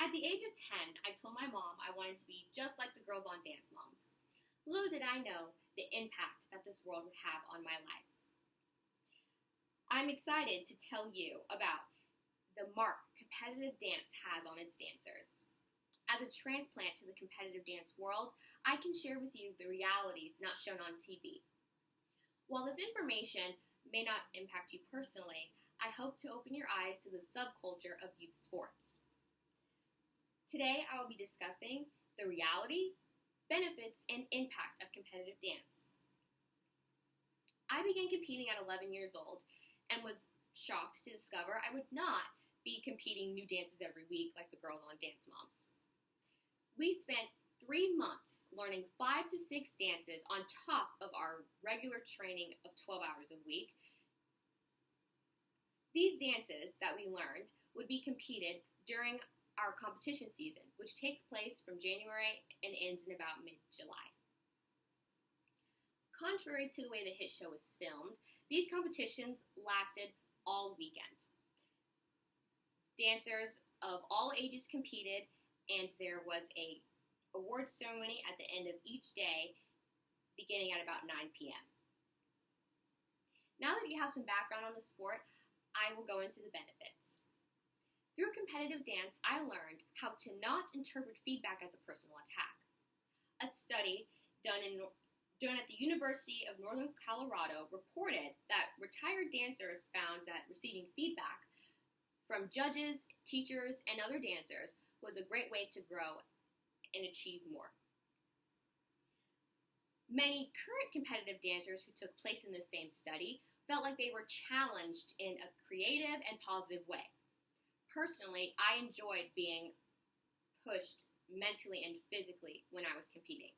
At the age of 10, I told my mom I wanted to be just like the girls on Dance Moms. Little did I know the impact that this world would have on my life. I'm excited to tell you about the mark competitive dance has on its dancers. As a transplant to the competitive dance world, I can share with you the realities not shown on TV. While this information may not impact you personally, I hope to open your eyes to the subculture of youth sports. Today, I will be discussing the reality, benefits, and impact of competitive dance. I began competing at 11 years old and was shocked to discover I would not be competing new dances every week like the girls on Dance Moms. We spent 3 months learning 5 to 6 dances on top of our regular training of 12 hours a week. These dances that we learned would be competed during our competition season, which takes place from January and ends in about mid-July. Contrary to the way the hit show was filmed, these competitions lasted all weekend. Dancers of all ages competed, and there was a award ceremony at the end of each day, beginning at about 9 p.m. Now that you have some background on the sport, I will go into the benefits. Through competitive dance, I learned how to not interpret feedback as a personal attack. A study done at the University of Northern Colorado reported that retired dancers found that receiving feedback from judges, teachers, and other dancers was a great way to grow and achieve more. Many current competitive dancers who took place in this same study felt like they were challenged in a creative and positive way. Personally, I enjoyed being pushed mentally and physically when I was competing.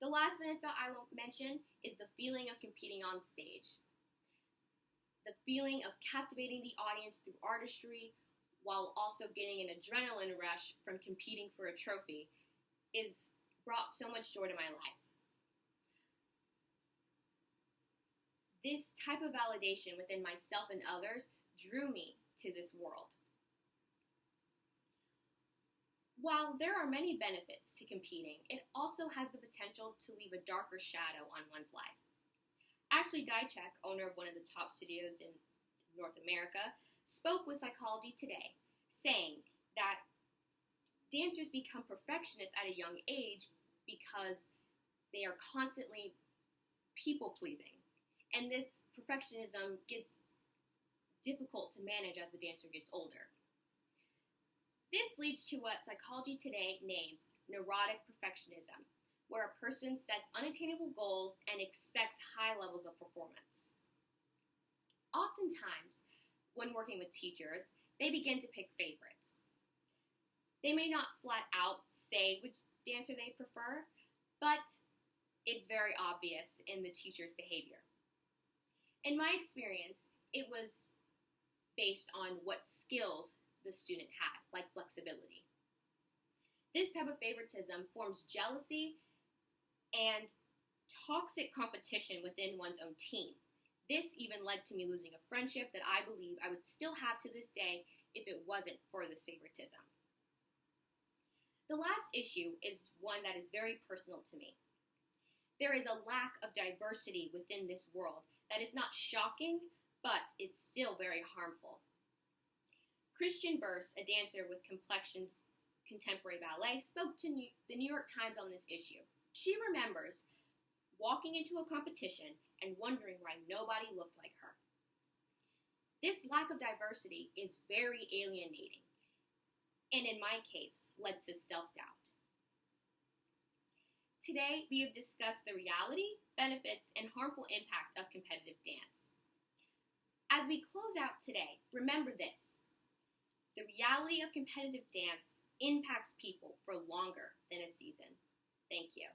The last benefit I will mention is the feeling of competing on stage. The feeling of captivating the audience through artistry while also getting an adrenaline rush from competing for a trophy is brought so much joy to my life. This type of validation within myself and others drew me to this world. While there are many benefits to competing, it also has the potential to leave a darker shadow on one's life. Ashley Dychek, owner of one of the top studios in North America, spoke with Psychology Today, saying that dancers become perfectionists at a young age because they are constantly people-pleasing. And this perfectionism gets difficult to manage as the dancer gets older. This leads to what Psychology Today names neurotic perfectionism, where a person sets unattainable goals and expects high levels of performance. Oftentimes, when working with teachers, they begin to pick favorites. They may not flat out say which dancer they prefer, but it's very obvious in the teacher's behavior. In my experience, it was based on what skills the student had, like flexibility. This type of favoritism forms jealousy and toxic competition within one's own team. This even led to me losing a friendship that I believe I would still have to this day if it wasn't for this favoritism. The last issue is one that is very personal to me. There is a lack of diversity within this world that is not shocking, but is still very harmful. Christian Burse, a dancer with Complexion's contemporary ballet, spoke to the New York Times on this issue. She remembers walking into a competition and wondering why nobody looked like her. This lack of diversity is very alienating, and in my case, led to self-doubt. Today, we have discussed the reality, benefits, and harmful impact of competitive dance. As we close out today, remember this. The reality of competitive dance impacts people for longer than a season. Thank you.